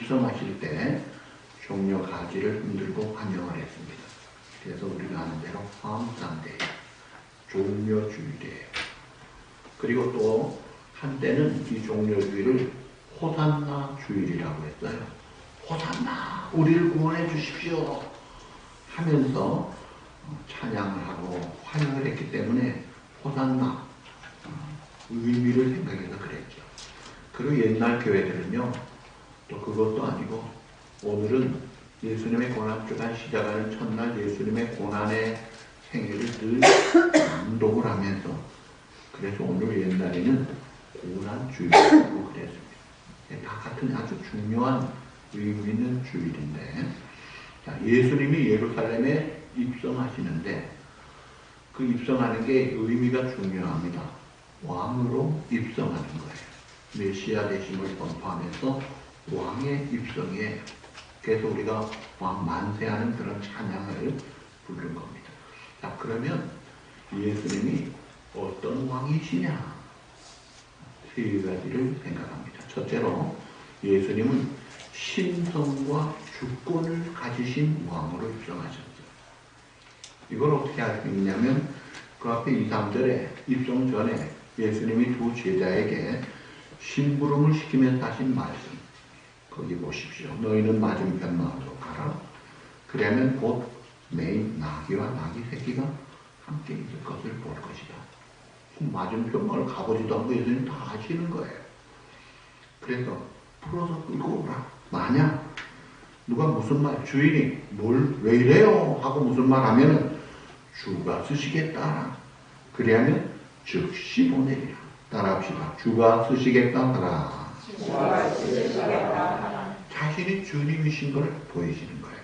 입성하실 때 종려 가지를 흔들고 환영을 했습니다. 그래서 우리가 아는 대로 화엄상대예요. 종려주일이에요. 그리고 또 한때는 이 종려주일을 호산나 주일이라고 했어요. 호산나 우리를 구원해 주십시오 하면서 찬양을 하고 환영을 했기 때문에 호산나 의미를 생각해서 그랬죠. 그리고 옛날 교회들은요 또 그것도 아니고 오늘은 예수님의 고난주간 시작하는 첫날 예수님의 고난의 생애를 늘 암독을 하면서 그래서 오늘 옛날에는 고난주일이라고 그랬습니다. 다 같은 아주 중요한 의미 있는 주일인데, 자, 예수님이 예루살렘에 입성하시는데 그 입성하는 게 의미가 중요합니다. 왕으로 입성하는 거예요. 메시아 되심을 선포하면서 왕의 입성에, 그래서 우리가 왕 만세하는 그런 찬양을 부른 겁니다. 자, 그러면 예수님이 어떤 왕이시냐? 세 가지를 생각합니다. 첫째로 예수님은 신성과 주권을 가지신 왕으로 입성하셨어요. 이걸 어떻게 알 수 있냐면 그 앞에 2, 3절에 입성 전에 예수님이 두 제자에게 심부름을 시키면서 하신 말씀, 거기 보십시오. 너희는 맞은편 마을로 가라. 그러면 곧 매일 나귀와 나귀 새끼가 함께 있을 것을 볼 것이다. 맞은편 마을 가보지도 않고 예수님 다 아시는 거예요. 그래서 풀어서 끌고 오라. 만약 누가 무슨 말, 주인이 뭘 왜 이래요? 하고 무슨 말 하면은 주가 쓰시겠다. 그래야면 즉시 보내리라. 따라합시다. 주가 쓰시겠다 하라. 주가 쓰시겠다 하라. 자신이 주님이신 걸 보이시는 거예요.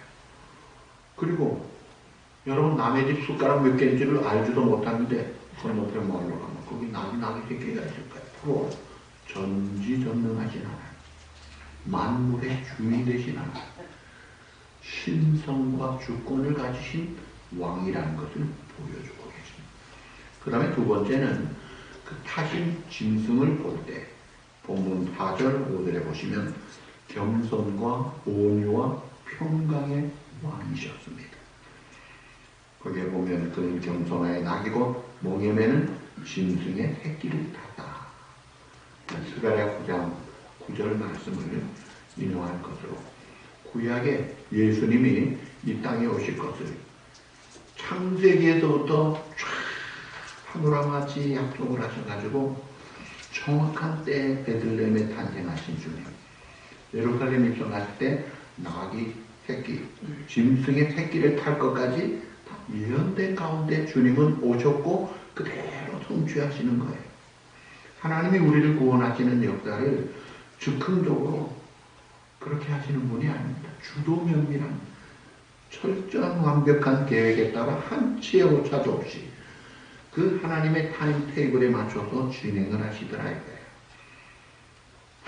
그리고 여러분 남의 집 숟가락 몇 개인지를 알지도 못하는데 건너편 마을로 가면 거기 나귀 새끼가 있을 거예요. 그리고 전지전능하신 하나님, 만물의 주인 되신 하나님, 신성과 주권을 가지신 왕이라는 것을 보여주고 계십니다. 그 다음에 두 번째는 그 타신 짐승을 볼 때 본문 4절 5절에 보시면 겸손과 온유와 평강의 왕이셨습니다. 거기에 보면 그는 겸손하여 낙이고 몽에 매는 짐승의 새끼를 탔다. 스가랴 9장 9절 말씀을 인용할 것으로 구약에 예수님이 이 땅에 오실 것을 창세기에서부터 쫙 파노라마치 약속을 하셔가지고 정확한 때에 베들레헴에 탄생하신 주님, 예루살렘 입성하실 때 나귀 새끼, 짐승의 새끼를 탈 것까지 다 예언된 가운데 주님은 오셨고 그대로 성취하시는 거예요. 하나님이 우리를 구원하시는 역사를 즉흥적으로 그렇게 하시는 분이 아닙니다. 주도면밀한 철저한 완벽한 계획에 따라 한치의 오차도 없이 그 하나님의 타임 테이블에 맞춰서 진행을 하시더라 이거예요.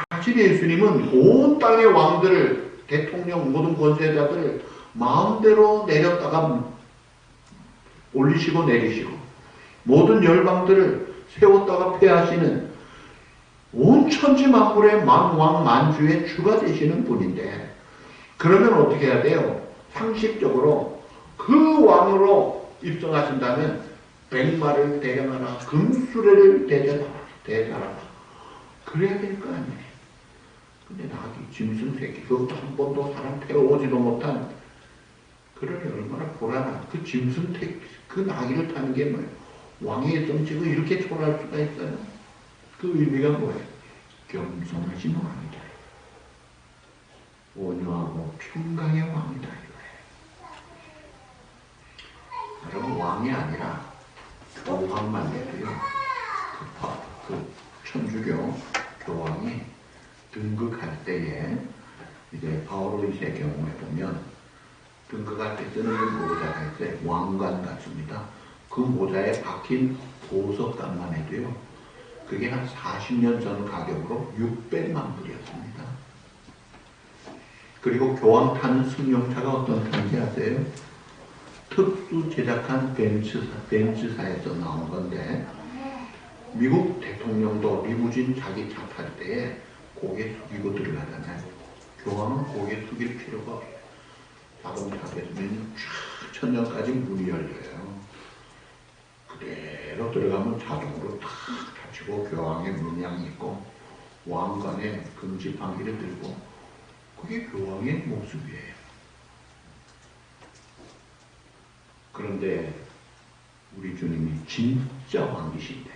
사실 예수님은 온 땅의 왕들을, 대통령, 모든 권세자들을 마음대로 내렸다가 올리시고 내리시고 모든 열방들을 세웠다가 폐하시는 온 천지 만물의 만왕 만주의 주가 되시는 분인데, 그러면 어떻게 해야 돼요? 상식적으로 그 왕으로 입성하신다면 백마를 대령하라, 금수레를 대절하라, 그래야 될 거 아니에요. 근데 나귀, 짐승 새끼, 그것도 한 번도 사람 태워오지도 못한, 그러니 얼마나 고란한 그 짐승 새끼, 그 나귀를 타는 게 뭐예요? 왕의 정치고 이렇게 초라할 수가 있어요? 그 의미가 뭐예요? 겸손하신 왕이다. 온유하고 평강의 왕이다. 여러분, 왕이 아니라 교황만 해도요, 그 천주교 교황이 등극할 때에 이제 바오로이세 경우에 보면 등극할 때 쓰는 그 모자가 있어요. 왕관 같습니다. 그 모자에 박힌 보석값만 해도요, 그게 한 40년 전 가격으로 600만 불이었습니다. 그리고 교황 타는 승용차가 어떤 차인지 아세요? 특수 제작한 벤츠사에서 나온 건데, 미국 대통령도 리무진 자기 차 탈 때에 고개 숙이고 들어가잖아요. 교황은 고개 숙일 필요가 없어요. 자동차 됐으면 쫙 천장까지 문이 열려요. 그대로 들어가면 자동으로 탁 닫히고 교황의 문양이 있고 왕관에 금지판기를 들고, 그게 교황의 모습이에요. 그런데 우리 주님이 진짜 왕이신데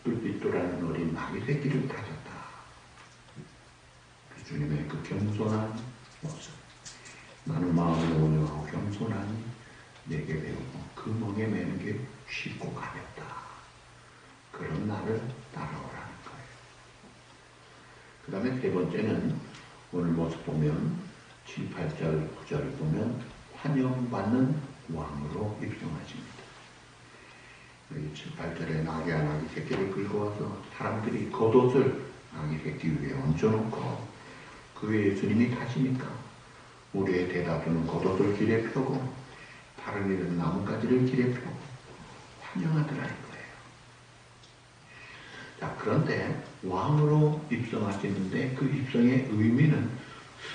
삐뚤삐뚤한 어린 나귀 새끼를 타셨다. 그 주님의 그 겸손한 모습, 나는 마음이 온유하고 겸손하니 내게 배우고 그 멍에 매는 게 쉽고 가볍다. 그런 나를 따라오라는 거예요. 그 다음에 세 번째는 오늘 모습 보면 7, 8절, 9절을 보면 환영받는 왕으로 입성하십니다. 여기 7, 8절에 나귀 한 나귀 새끼를 끌고 와서 사람들이 겉옷을 나귀 새끼 위에 얹어놓고 그 위에 예수님이 타시니까 우리의 대다수는 겉옷을 길에 펴고 다른 이들은 나뭇가지를 길에 펴고 환영하더라 이거예요. 자, 그런데 왕으로 입성하시는데 그 입성의 의미는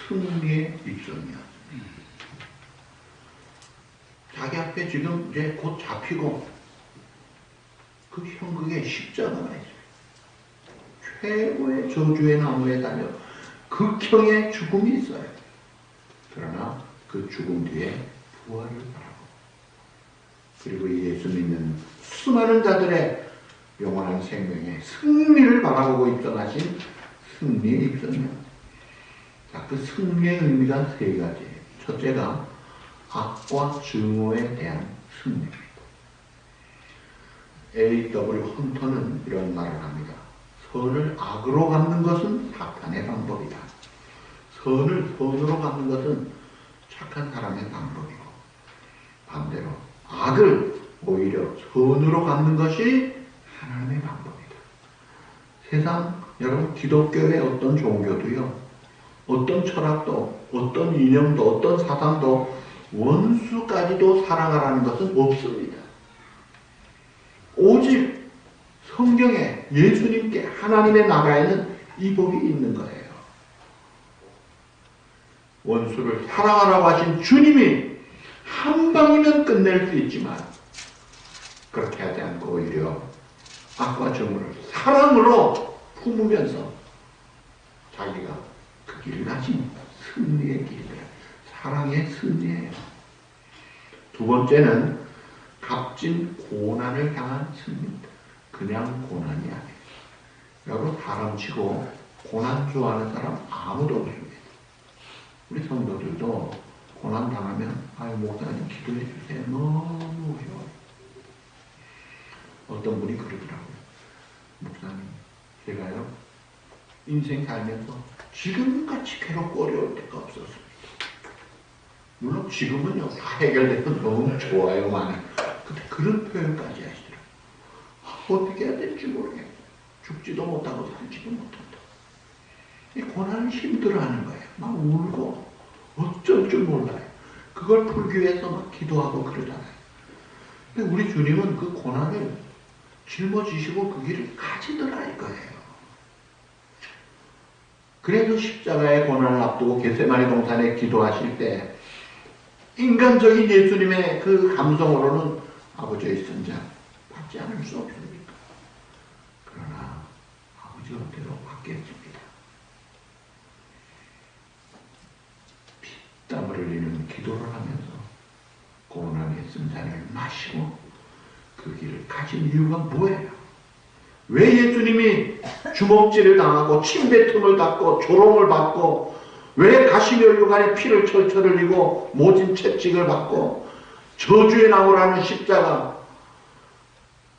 승리의 입성이었습니다. 자기 앞에 지금 이제 곧 잡히고 그 형극에 십자가가 있어요. 최고의 저주의 나무에 달려 극형의 죽음이 있어요. 그러나 그 죽음 뒤에 부활을 바라고 그리고 예수 믿는 수많은 자들의 영원한 생명의 승리를 바라보고 입성하신 승리의 입성이요. 자, 그 승리의 의미가 세 가지예요. 첫째가 악과 증오에 대한 승리입니다. A.W. 헌터는 이런 말을 합니다. 선을 악으로 갚는 것은 사탄의 방법이다. 선을 선으로 갚는 것은 착한 사람의 방법이고 반대로 악을 오히려 선으로 갚는 것이 하나님의 방법이다. 세상 여러분 기독교의 어떤 종교도요, 어떤 철학도, 어떤 이념도, 어떤 사상도 원수까지도 사랑하라는 것은 없습니다. 오직 성경에 예수님께 하나님의 나라에는 이 복이 있는 거예요. 원수를 사랑하라고 하신 주님이 한 방이면 끝낼 수 있지만 그렇게 하지 않고 오히려 악과 증오를 사랑으로 품으면서 자기가 그 길을 가신 승리의 길이다. 사랑의 승리예요. 두 번째는 값진 고난을 향한 승리입니다. 그냥 고난이 아니에요. 여러분 사람 치고 고난 좋아하는 사람 아무도 없습니다. 우리 성도들도 고난 당하면 아유 목사님 기도해 주세요. 너무 어려워요. 어떤 분이 그러더라고요. 목사님 제가요 인생 살면서 지금같이 괴롭고 어려울 때가 없었습니다. 물론 지금은요 다 해결돼서 너무 좋아요 많이. 근데 그런 표현까지 하시더라고요. 어떻게 해야 될지 모르겠어요. 죽지도 못하고 살지도 못한다. 이 고난을 힘들어하는 거예요. 막 울고 어쩔 줄 몰라요. 그걸 풀기 위해서 막 기도하고 그러잖아요. 근데 우리 주님은 그 고난을 짊어지시고 그 길을 가시더라 이거예요. 그래서 십자가의 고난을 앞두고 겟세마네 동산에 기도하실 때 인간적인 예수님의 그 감성으로는 아버지의 선장 받지 않을 수 없습니까? 그러나 아버지 뜻대로 받겠습니다. 피땀을 흘리는 기도를 하면서 고난의 승산을 마시고 그 길을 가진 이유가 뭐예요? 왜 예수님이 주먹질을 당하고 침뱉음을 받고 조롱을 받고 왜 가시면류관에 피를 철철 흘리고 모진 채찍을 받고 저주의 나무라는 십자가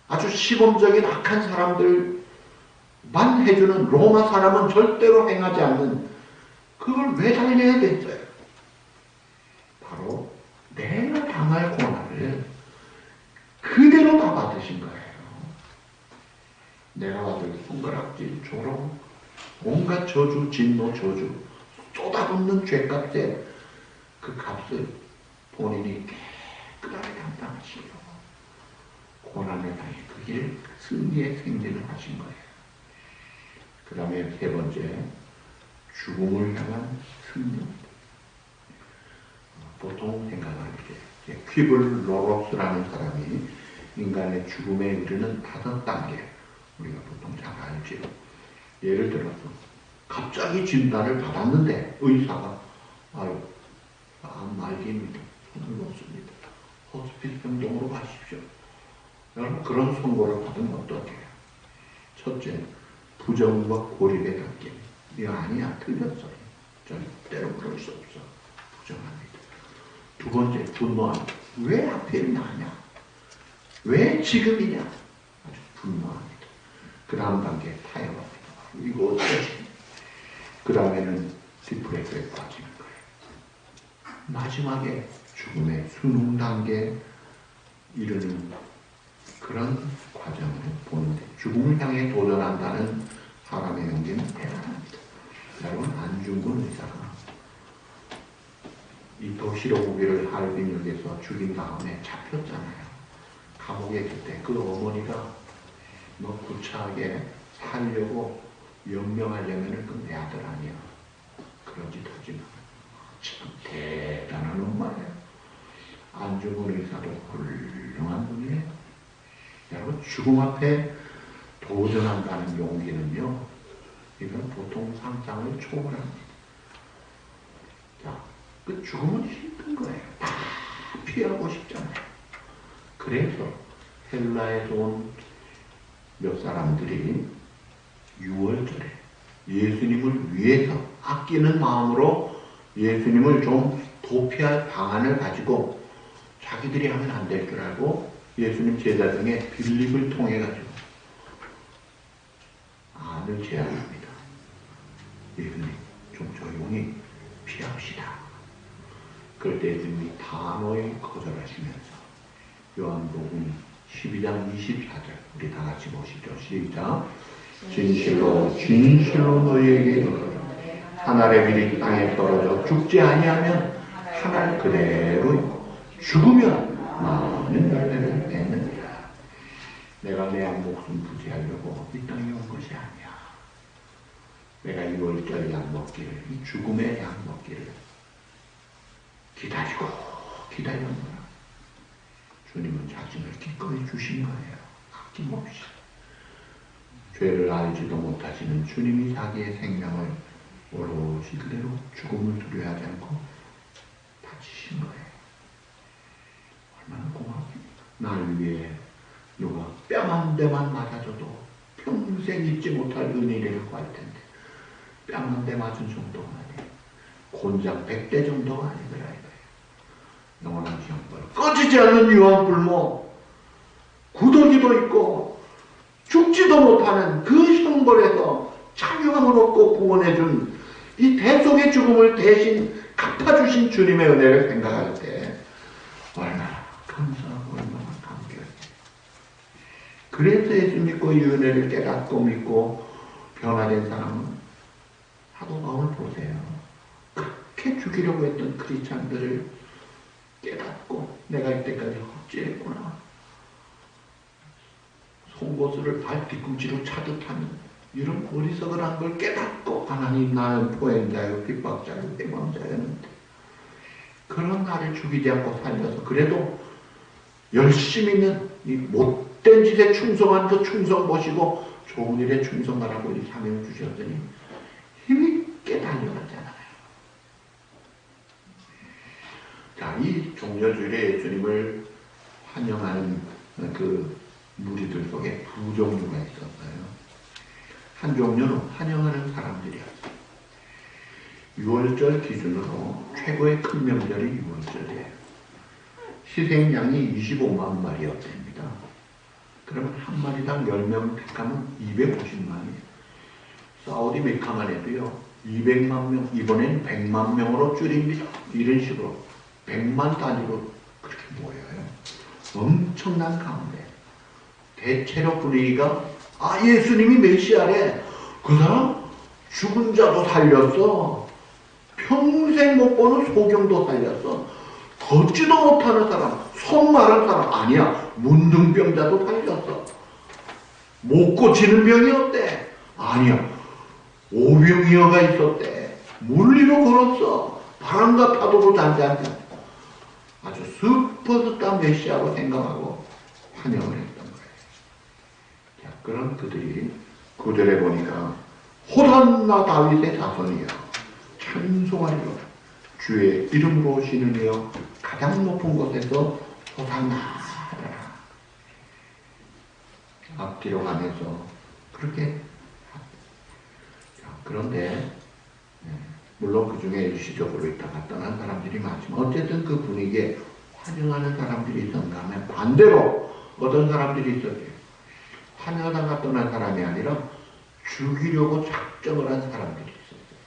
아주 시범적인 악한 사람들만 해주는 로마 사람은 절대로 행하지 않는 그걸 왜 달려야 됐어요? 바로 내가 당할 고난을 그대로 다 받으신 거예요. 내가 받을 손가락질, 조롱, 온갖 저주, 진노, 저주 쏟아붓는 죄값에 그 값을 본인이 깨끗하게 감당하시려고 고난을 당해 그 길 승리의 생진을 하신 거예요. 그 다음에 세 번째 죽음을 향한 승리입니다. 보통 생각할 때 퀴블 로록스라는 사람이 인간의 죽음에 이르는 5단계 우리가 보통 잘 알죠. 예를 들어서 갑자기 진단을 받았는데 의사가 아유 암 말기입니다. 손을 놓습니다. 호스피스 병동으로 가십시오. 여러분 그런 선고를 받으면 어떡해요? 첫째 부정과 고립의 단계. 이거 아니야 틀렸어요. 절대로 그럴 수 없어. 부정합니다. 두 번째 분노합니다. 왜 하필 나냐? 왜 지금이냐? 아주 분노합니다. 그 다음 단계 타협합니다. 이거 어떻게 그 다음에는 디프레스에 빠지는 거예요. 마지막에 죽음의 수능 단계에 이르는 그런 과정을 보는데, 죽음을 향해 도전한다는 사람의 용기는 대단합니다. 여러분, 안중근 의사가 이 도시로구비를 하얼빈역에서 죽인 다음에 잡혔잖아요. 감옥에 있을 때 그 어머니가 뭐 구차하게 살려고 연명하려면 그 내 아들 아니야, 그런 짓 하지 마. 참 대단한 엄마예요. 안중근 의사도 훌륭한 분이에요. 여러분, 죽음 앞에 도전한다는 용기는요, 이건 보통 상상을 초월합니다. 자, 그 죽음은 힘든 거예요. 다 피하고 싶잖아요. 그래서 헬라에서 온 몇 사람들이 6월절에 예수님을 위해서 아끼는 마음으로 예수님을 좀 도피할 방안을 가지고 자기들이 하면 안 될 줄 알고 예수님 제자 중에 빌립을 통해 가지고 안을 제안합니다. 예수님, 좀 조용히 피합시다. 그럴 때 예수님이 단호히 거절하시면서 요한복음 12장 24절 우리 다 같이 보시죠. 시작. 진실로 진실로 너희에게 이르노라, 한 알의 밀이 땅에 떨어져 죽지 아니하면 한 알 그대로 죽으면 많은 열매를 맺느니라. 내가 내 양 목숨 부지하려고 이 땅에 온 것이 아니야. 내가 이 월절 약 먹기를, 이 죽음의 약 먹기를 기다리고 기다렸노라. 주님은 자신을 기꺼이 주신 거예요. 아낌없이. 죄를 알지도 못하시는 주님이 자기의 생명을 오롯이 그대로 죽음을 두려워하지 않고 바치신 거예요. 얼마나 고맙습니까? 날 위해 누가 뺨 한 대만 맞아줘도 평생 잊지 못할 은혜를 구할 텐데, 뺨 한 대 맞은 정도가 아니에요. 곤장 100대 정도가 아니더라 이거예요. 영원한 형벌, 꺼지지 않는 유황불모, 구더기도 있고 죽지도 못하는 그 형벌에서 자유함을 얻고 구원해준 이 대속의 죽음을 대신 갚아주신 주님의 은혜를 생각할 때 얼마나 감사하고 얼마나 감격해요. 그래서 예수 믿고 이 은혜를 깨닫고 믿고 변화된 사람은 사도바울 보세요. 그렇게 죽이려고 했던 크리스찬들을 깨닫고 내가 이때까지 헛죄했구나, 송곳을 발 뒤꿈치로 차듯 하는 이런 어리석을 한 걸 깨닫고, 하나님 나는 포행자요 핍박자요 대망자였는데 그런 나를 죽이지 않고 살려서 그래도 열심히는 이 못된 짓에 충성한 그 충성 보시고 좋은 일에 충성하라고 이 사명 주셨더니 힘있게 달려갔잖아요. 자, 이 종려주일에 예수님을 환영하는 그 무리들 속에 두 종류가 있었어요. 한 종류는 환영하는 사람들이었어요. 6월절 기준으로 최고의 큰 명절이 6월절이에요. 희생양이 25만 마리였답니다. 그러면 한 마리당 10명 택하면 250만이에요. 사우디 메카만 해도요, 200만 명, 이번엔 100만 명으로 줄입니다. 이런 식으로 100만 단위로 그렇게 모여요. 엄청난 가운데 대체로 분위기가, 아, 예수님이 메시아래. 그 사람 죽은 자도 살렸어. 평생 못 보는 소경도 살렸어. 걷지도 못하는 사람, 손 마른 사람, 아니야, 문둥병자도 살렸어. 못 고치는 병이 없대. 아니야, 오병이어가 있었대. 물리로 걸었어. 바람과 파도로 잔잔해. 아주 슈퍼스타 메시아로 생각하고 환영을 했던 거예요. 자, 그런 그들이 구절에 보니까 호산나 다윗의 자손이여 찬송하리로 주의 이름으로 오시는 이여 가장 높은 곳에서 호산나 하더라. 앞뒤로 가면서 그렇게. 자, 그런데 물론 그 중에 일시적으로 있다가 떠난 사람들이 많지만 어쨌든 그 분위기에 환영하는 사람들이 있었는가 하면 반대로 어떤 사람들이 있었어요. 환영하다가 떠난 사람이 아니라 죽이려고 작정을 한 사람들이 있었어요.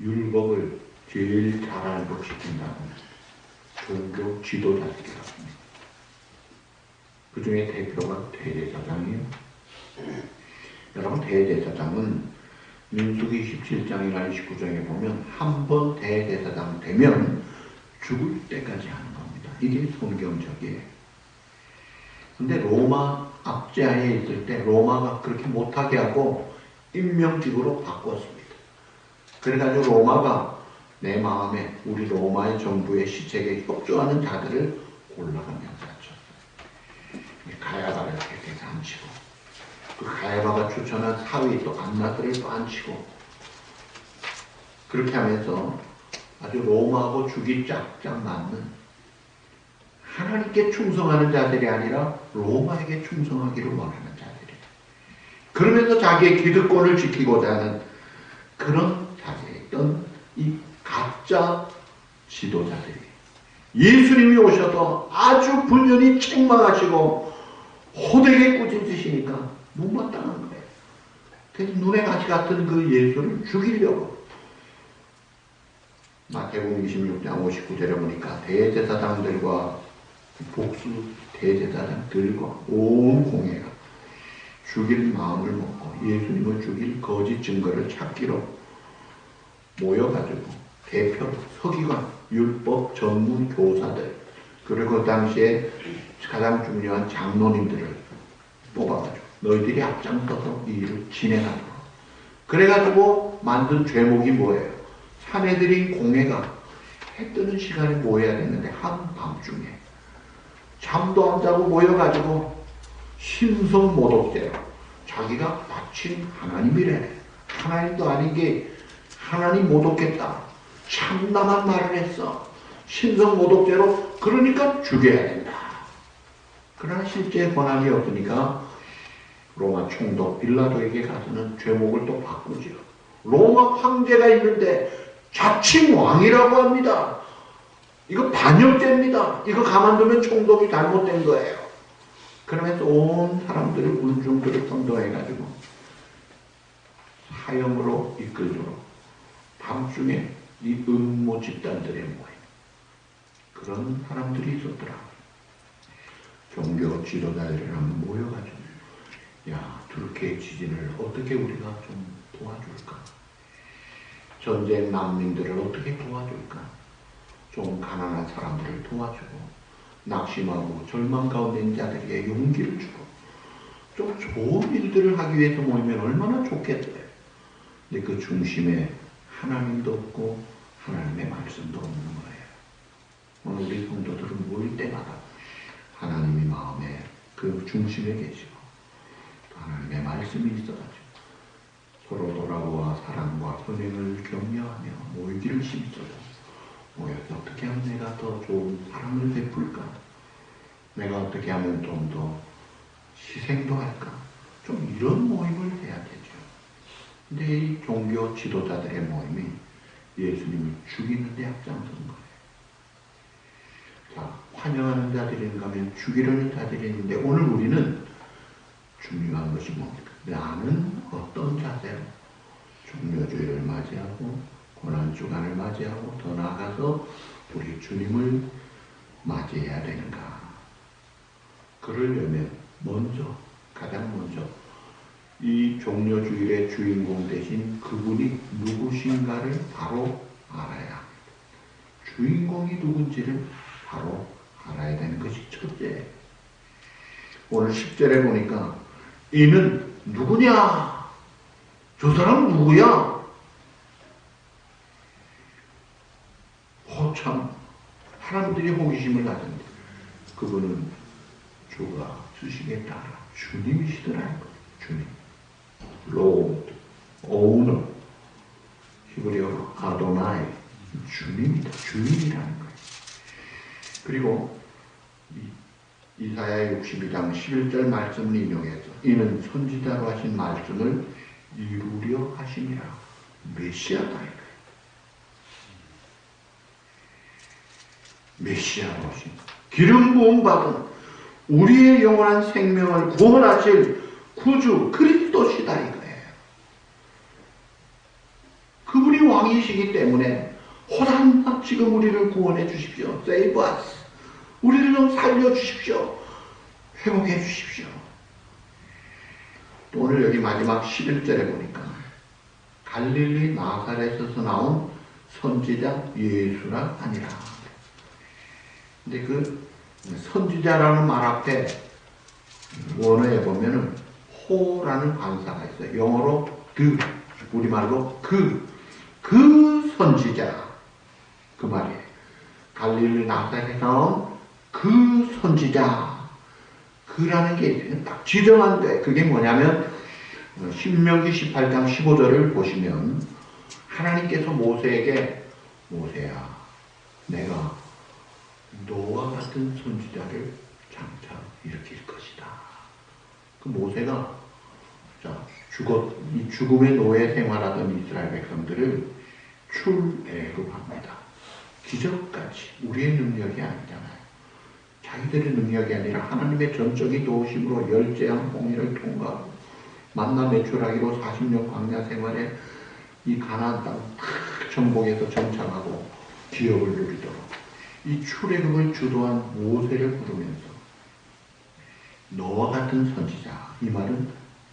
율법을 제일 잘 알고 지킨다는 종교 지도자들이라고 합니다. 그 중에 대표가 대제사장이에요. 여러분, 대제사장은 민수기 27장이나 29장에 보면 한 번 대제사장 되면 죽을 때까지 하는 겁니다. 이게 성경적이에요. 근데 로마 압제하에 있을 때 로마가 그렇게 못하게 하고 임명직으로 바꿨습니다. 그래가지고 로마가 내 마음에 우리 로마의 정부의 시책에 협조하는 자들을 골라가면서 하셨어요. 가야바를 이렇게 앉히고, 그 가야바가 추천한 사위 또 안나들을 또 앉히고, 그렇게 하면서 아주 로마하고 죽이 짝짝 맞는, 하나님께 충성하는 자들이 아니라 로마에게 충성하기를 원하는 자들이, 그러면서 자기의 기득권을 지키고자 하는 그런 자세에 있던 이 가짜 지도자들이 예수님이 오셔서 아주 분연히 책망하시고 호되게 꾸짖으시니까 못마땅한 거예요. 그래서 눈에 가시 같은 그 예수를 죽이려고 마태복음 26장 59절에 보니까 대제사장들과 복수 대제사장들과 온 공회가 죽일 마음을 먹고 예수님을 죽일 거짓 증거를 찾기로 모여가지고 대표로 서기관, 율법 전문 교사들, 그리고 그 당시에 가장 중요한 장로님들을 뽑아가지고 너희들이 앞장서서 이 일을 진행하도록, 그래가지고 만든 죄목이 뭐예요? 사내들인 공회가 해 뜨는 시간에 모여야 되는데 한밤중에 잠도 안 자고 모여가지고 신성모독죄로 자기가 바친 하나님이래, 하나님도 아닌 게 하나님 모독했다, 참남한 말을 했어, 신성모독죄로, 그러니까 죽여야 된다. 그러나 실제 권한이 없으니까 로마 총독 빌라도에게 가서는 죄목을 또 바꾸지요. 로마 황제가 있는데 자칭 왕이라고 합니다. 이거 반역죄입니다. 이거 가만두면 총독이 잘못된 거예요. 그러면서 온 사람들을, 군중들을 선동해가지고 사형으로 이끌도록 밤중에 이 음모 집단들의 모임, 그런 사람들이 있었더라고요. 종교 지도자들이 한번 모여가지고, 야, 뚜르키예 지진을 어떻게 우리가 좀 도와줄까? 전쟁 난민들을 어떻게 도와줄까? 좀 가난한 사람들을 도와주고, 낙심하고 절망 가운데 있는 자들에게 용기를 주고, 좀 좋은 일들을 하기 위해서 모이면 얼마나 좋겠어요. 근데 그 중심에 하나님도 없고 하나님의 말씀도 없는 거예요. 오늘 우리 성도들은 모일 때마다 하나님이 마음에 그 중심에 계시고 또 하나님의 말씀이 있어가지고 서로 돌아보아 사랑과 선행을 격려하며 모이기를 힘써서 모여서 어떻게 하면 내가 더 좋은 사랑을 베풀까? 내가 어떻게 하면 좀 더 희생도 할까? 좀 이런 모임을 해야 되죠. 근데 이 종교 지도자들의 모임이 예수님을 죽이는 데 앞장선 거예요. 자, 환영하는 자들인가 하면 죽이려는 자들이 있는데, 오늘 우리는 중요한 것이 뭡니까? 나는 어떤 자세로 종료주의를 맞이하고 고난주간을 맞이하고 더 나아가서 우리 주님을 맞이해야 되는가? 그러려면 가장 먼저 이 종료주일의 주인공 대신 그분이 누구신가를 바로 알아야 합니다. 주인공이 누군지를 바로 알아야 되는 것이 첫째예요. 오늘 10절에 보니까 이는 누구냐? 저 사람은 누구야? 참 사람들이 호기심을 가진다. 그분은 주가 주시에 따라 주님이시더라는 거예요. 주님, 로드, 오너, 히브리어로 아도나이, 주님이다, 주인이라는 거예요. 그리고 이사야 62장 11절 말씀을 인용해서 이는 선지자로 하신 말씀을 이루려 하심이라. 메시아다 이거예요. 메시아로 하신 기름 부음 받은 우리의 영원한 생명을 구원하실 구주 그리스도시다 이거예요. 그분이 왕 왕이시기 때문에 호산나 지금 우리를 구원해 주십시오. Save us. 우리를 좀 살려주십시오. 회복해 주십시오. 또 오늘 여기 마지막 11절에 보니까 갈릴리 나사렛에서 나온 선지자 예수라 하니라. 근데 그 선지자라는 말 앞에 원어에 보면은 호라는 관사가 있어요. 영어로 우리말로 그 선지자. 그 말이에요. 갈릴리 나사렛에서 나온 그 선지자. 그라는 게 딱 지정한 거예요. 그게 뭐냐면 신명기 18장 15절을 보시면 하나님께서 모세에게 모세야 내가 너와 같은 선지자를 장차 일으킬 것이다. 그 모세가 이 죽음의 노예 생활하던 이스라엘 백성들을 출애굽합니다. 기적같이 우리의 능력이 아니잖아요. 자기들의 능력이 아니라 하나님의 전적인 도우심으로 열재한 홍해를 통과하고 만나 매출하기로 40년 광야 생활에 이 가나안 땅 정복해서 정착하고 기업을 누리도록 이 출애굽을 주도한 모세를 부르면서 너와 같은 선지자, 이 말은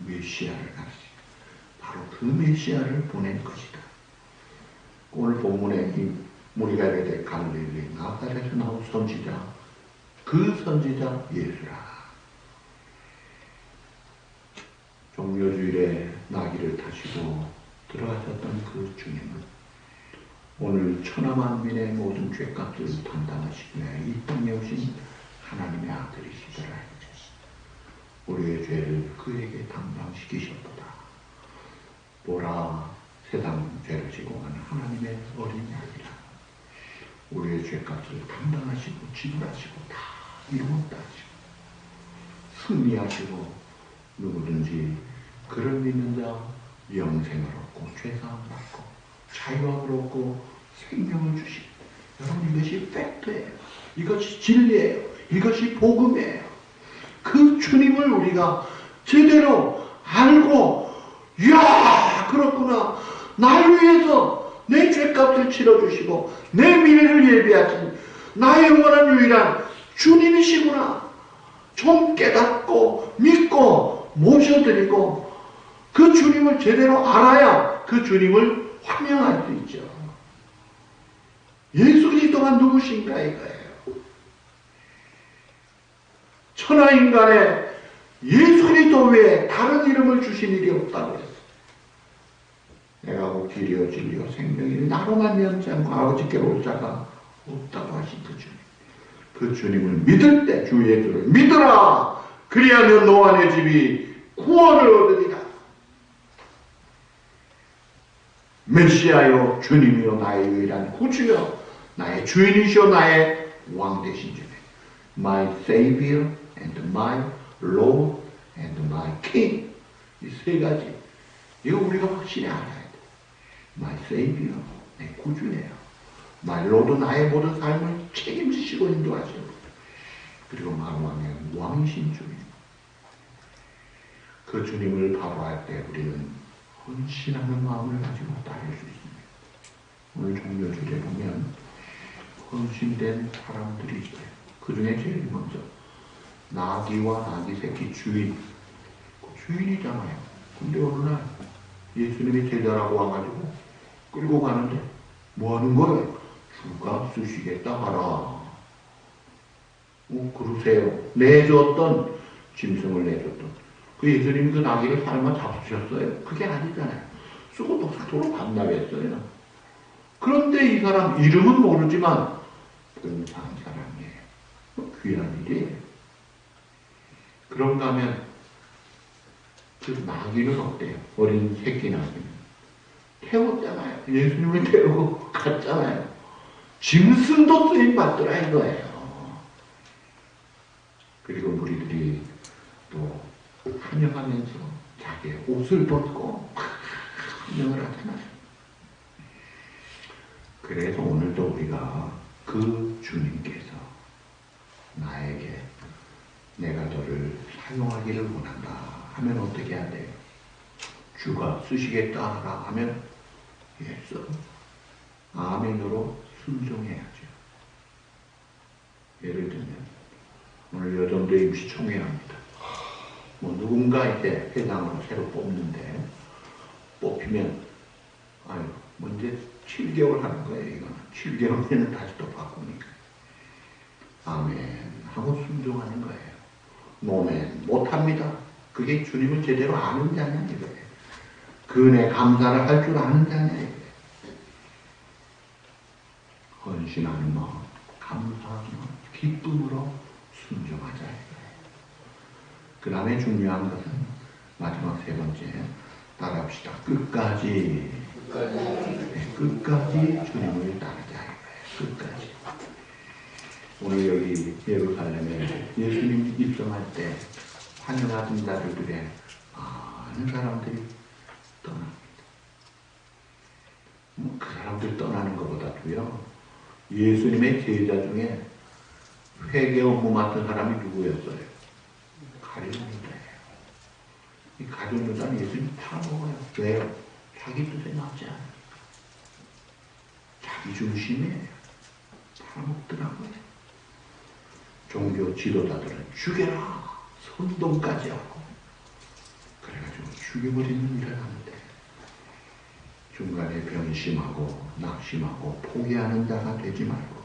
메시아를 가르치다. 바로 그 메시아를 보낸 것이다. 오늘 본문에 우리가 알게 될 갈릴리 나사렛에서 나온 선지자, 그 선지자 예수라. 종려주일에 나귀를 타시고 들어가셨던 그 주님은 오늘 천하만민의 모든 죄값을 담당하시며 이 땅에 오신 하나님의 아들이시더라. 우리의 죄를 그에게 담당시키셨도다. 보라, 세상 죄를 지고 가는 하나님의 어린 양이라. 우리의 죄값을 담당하시고 지불하시고 다 이루었다 하시고 승리하시고 누구든지 그를 믿는 자 영생을 얻고 죄사함 받고 자유함을 얻고 생명을 주시고, 여러분 이것이 팩트예요. 이것이 진리예요. 이것이 복음이에요. 그 주님을 우리가 제대로 알고 이야 그렇구나. 날 위해서 내 죄값을 치러주시고 내 미래를 예비하신 나의 영원한 유일한 주님이시구나. 좀 깨닫고 믿고 모셔드리고 그 주님을 제대로 알아야 그 주님을 환영할 수 있죠. 예수 그리스도가 누구신가 이거예요. 천하인간에 예수 그리스도 외에 다른 이름을 주신 일이 없다고 했어요. 내가 곧 길이요 진리요 생명이니 나로만 면치 않고 아버지께로 올 자가 없다고 하신 그 주님. 그 주님을 믿을 때 주 예수를 믿으라. 그리하면 너와 내 집이 구원을 얻으리라. 메시아요 주님이요 나의 유일한 구주요 나의 주인이시요 나의 왕 되신 주님. My Savior and my Lord and my King. 이 세 가지. 이거 우리가 확실히 알아야 돼. My Savior, 내 구주예요. My Lord, 나의 모든 삶을 책임지시고 인도하시고. 그리고 만왕의 왕이신 주님. 그 주님을 바라할 때 우리는 헌신하는 마음을 가지고 따를 수 있습니다. 오늘 종료주일에 보면 헌신된 사람들이 있어요. 그 중에 제일 먼저 나귀와 나귀 새끼 주인. 그 주인이잖아요. 근데 어느 날 예수님이 제자라고 와가지고 끌고 가는데 뭐 하는 거예요? 주가 쓰시겠다 하라. 그러세요. 내줬던 짐승을 내줬던 그 예수님이 그 나귀를 삶아 잡수셨어요? 그게 아니잖아요. 쓰고 또 사도로 반납했어요. 그런데 이 사람 이름은 모르지만 은사한 사람이에요. 귀한 일이에요. 그런가 하면 그 나귀는 어때요? 어린 새끼 나귀는 태웠잖아요. 예수님을 태우고 갔잖아요. 짐승도 쓰임 받더라 이거예요. 그리고 무리들이 또 환영하면서 자기의 옷을 벗고 환영을 하잖아요. 그래서 오늘도 우리가 그 주님께서 나에게 내가 너를 사용하기를 원한다 하면 어떻게 해야 돼요? 주가 쓰시겠다 하면 예수 아멘으로 순종해야죠. 예를 들면 오늘 여전도 임시 총회합니다. 뭐 누군가 이제 회장으로 새로 뽑는데 뽑히면 아유 뭐 이제 7개월 하는 거예요. 이거는 7개월 되면 다시 또 바꾸니까 아멘 하고 순종하는 거예요. 노멘 못합니다. 그게 주님을 제대로 아는 자냐 이거예요. 그 은혜 감사를 할 줄 아는 자냐 이거예요. 헌신하는 마음, 감사하는 마음, 기쁨으로 순종하자 이거예요. 그 다음에 중요한 것은 마지막 세 번째 따라합시다. 끝까지 주님을 따르자 이거예요. 끝까지. 오늘 여기 예루살렘에 예수님 입성할 때 환영하던 자들의 많은 사람들이 떠납니다. 그 사람들 떠나는 것보다도요, 예수님의 제자 중에 회개 업무 맡은 사람이 누구였어요? 가룟 유다예요. 이 가룟 유다는 예수님 팔아먹어요. 왜요? 자기 뜻에 맞지 않아요. 자기 중심이에요. 팔아먹더라고요. 종교 지도자들은 죽여라! 선동까지 하고 그래가지고 죽여버리는 일을 하는데 중간에 변심하고 낙심하고 포기하는 자가 되지 말고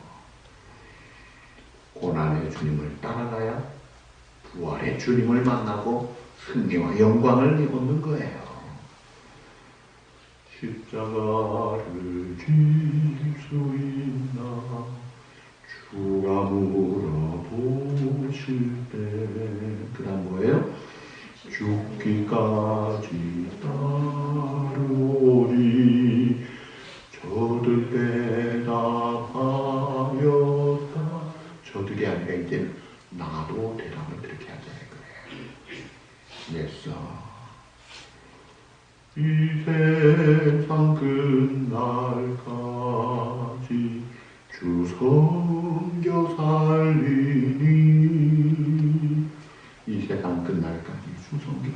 고난의 주님을 따라가야 부활의 주님을 만나고 승리와 영광을 입는 거예요. 십자가를 질 수 있나 주가 물어보실 때 그 다음 뭐예요? 죽기까지 따르오리 저들 대답하였다. 저들이 아니라 이제 나도 대답을 그렇게 하자 이거예요. 됐어. 이 세상 끝날까지 주 섬겨 살리니 이 세상 끝날까지 주 섬겨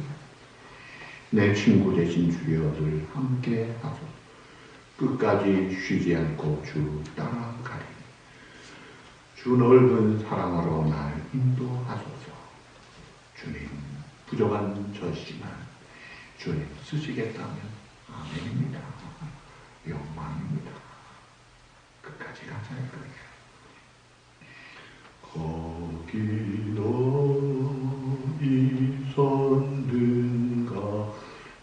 내 친구 되신 주여들 함께 하소서. 끝까지 쉬지 않고 주 따라가리. 주 넓은 사랑으로 날 인도하소서. 주님 부족한 저시지만 주님 쓰시겠다면 아멘입니다. 영광입니다. 끝까지 가자 이거예요. 거기도 있었는가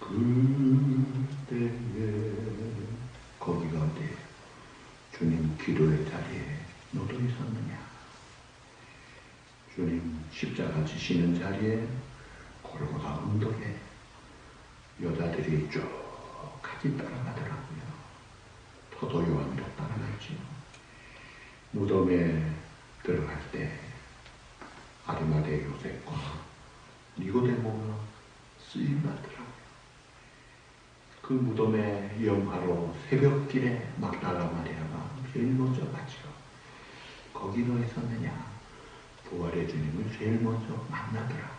그때에 거기가 어디예요? 주님 기도의 자리에 너도 있었느냐? 주님 십자가 지시는 자리에 골고다 언덕에 여자들이 쭉 같이 따라가더라고요. 포도 요한도 따라갔죠. 무덤에 들어갈 때 아리마대 요셉과 니고데모가 쓰임받더라고요. 그 무덤의 영화로 새벽길에 막달라 마리아가 제일 먼저 갔죠. 거기 너 있었느냐? 부활의 주님을 제일 먼저 만나더라고요.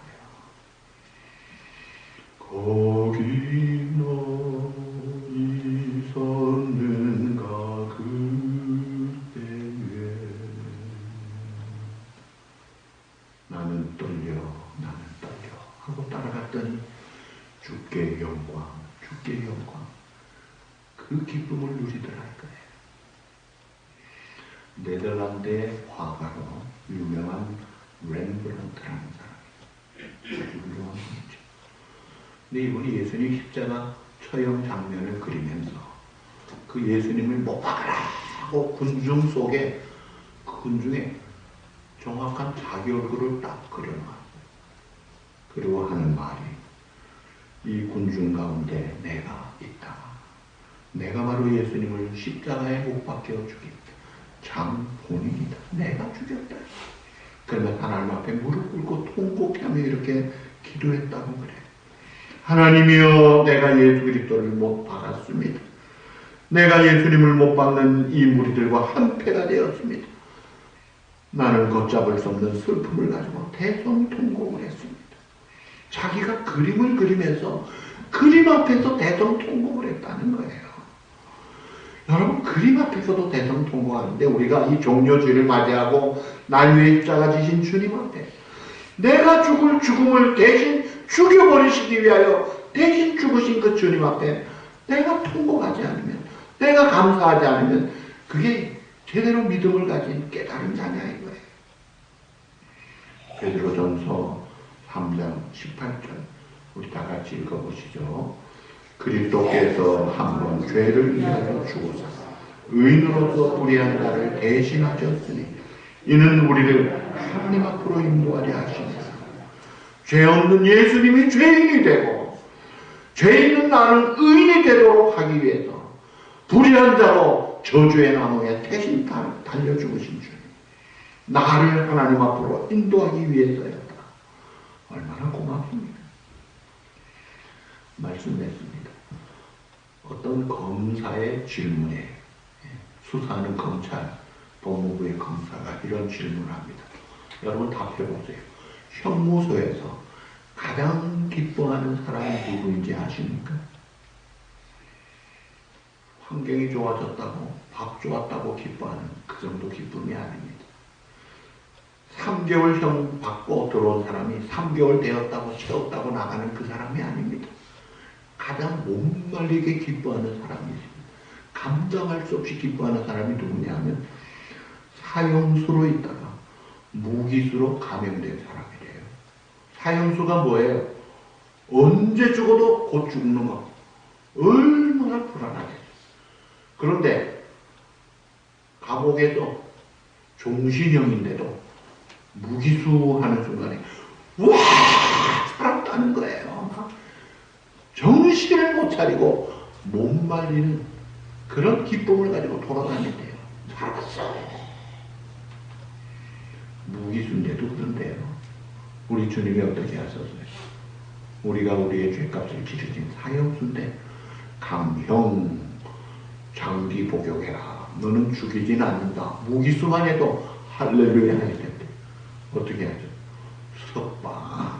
거기 너 있었는가 그때에 나는 떨려 하고 따라갔더니 주께 영광 그 기쁨을 누리더라 이거예요. 네덜란드의 화가로 유명한 렘브란트라는 사람이 아주 훌륭한 분이죠. 근데 이분이 예수님 십자가 처형 장면을 그리면서 그 예수님을 못 박아라고 군중 속에 그 군중에 정확한 자기 얼굴을 딱 그려놔. 그리고 하는 말이 이 군중 가운데 내가 있다. 내가 바로 예수님을 십자가에 못 박혀 죽인 참 본인이다. 내가 죽였다. 그러면 하나님 앞에 무릎 꿇고 통곡하며 이렇게 기도했다고 그래. 하나님이여, 내가 예수 그리스도를 못 박았습니다. 내가 예수님을 못 박는 이 무리들과 한패가 되었습니다. 나는 걷잡을 수 없는 슬픔을 가지고 대성통곡을 했습니다. 자기가 그림을 그리면서 그림 앞에서 대성통곡을 했다는 거예요. 여러분, 그림 앞에서도 대성통곡하는데 우리가 이 종려주의를 맞이하고 날 위해 십자가 지신 주님 앞에 내가 죽을 죽음을 대신 죽여버리시기 위하여 대신 죽으신 그 주님 앞에 내가 통곡하지 않으면, 내가 감사하지 않으면 그게 제대로 믿음을 가진 깨달은 자냐인 거예요. 베드로전서 3장 18절 우리 다 같이 읽어보시죠. 그리스도께서 한 번 죄를 위하여 죽으사 의인으로서 불의한 자를 대신하셨으니 이는 우리를 하나님 앞으로 인도하려 하십니다. 죄 없는 예수님이 죄인이 되고 죄 있는 나는 의인이 되도록 하기 위해서 불의한 자로 저주의 나무에 대신 달려 죽으신 주님, 나를 하나님 앞으로 인도하기 위해서였다. 얼마나 고맙습니까? 말씀했습니다. 어떤 검사의 질문에, 수사하는 검찰, 법무부의 검사가 이런 질문을 합니다. 여러분 답해보세요. 형무소에서 가장 기뻐하는 사람이 누구인지 아십니까? 환경이 좋아졌다고, 밥 좋았다고 기뻐하는 그 정도 기쁨이 아닙니다. 3개월형 받고 들어온 사람이 3개월 되었다고 채웠다고 나가는 그 사람이 아닙니다. 가장 못 말리게 기뻐하는 사람이 있습니다. 감당할 수 없이 기뻐하는 사람이 누구냐면 사형수로 있다가 무기수로 감형된 사람이래요. 사형수가 뭐예요? 언제 죽어도 곧 죽는 거. 얼마나 불안하겠어요. 그런데 감옥에서 종신형인데도 무기수 하는 순간에 와! 살았다는 거예요. 정신을 못 차리고 못 말리는 그런 기쁨을 가지고 돌아다닌대요. 살았어. 무기수인데도 그런데요. 우리 주님이 어떻게 하셨어요? 우리가 우리의 죄값을 치르신 사형수인데 감형, 장기 복역해라. 너는 죽이진 않는다. 무기수만 해도 할렐루야 해야 된대. 어떻게 하죠? 석방,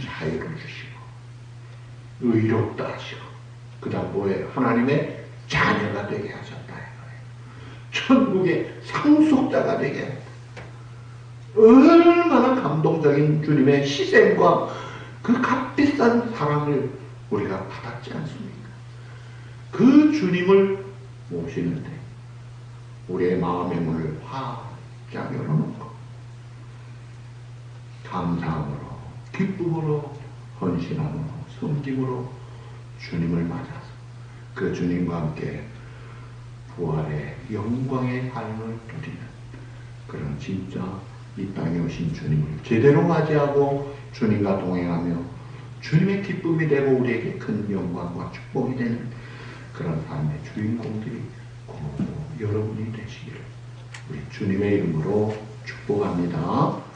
자유를 주시고 의롭다 하시고 그 다음 뭐예요? 하나님의 자녀가 되게 하셨다 이거예요. 천국의 상속자가 되게 했다. 얼마나 감동적인 주님의 희생과 그 값비싼 사랑을 우리가 받았지 않습니까? 그 주님을 모시는데 우리의 마음의 문을 활짝 열어놓고 감사함으로, 기쁨으로, 헌신함으로, 섬김으로 주님을 맞아서 그 주님과 함께 부활의 영광의 삶을 누리는 그런 진짜 이 땅에 오신 주님을 제대로 맞이하고 주님과 동행하며 주님의 기쁨이 되고 우리에게 큰 영광과 축복이 되는 그런 삶의 주인공들이 꼭 여러분이 되시기를 우리 주님의 이름으로 축복합니다.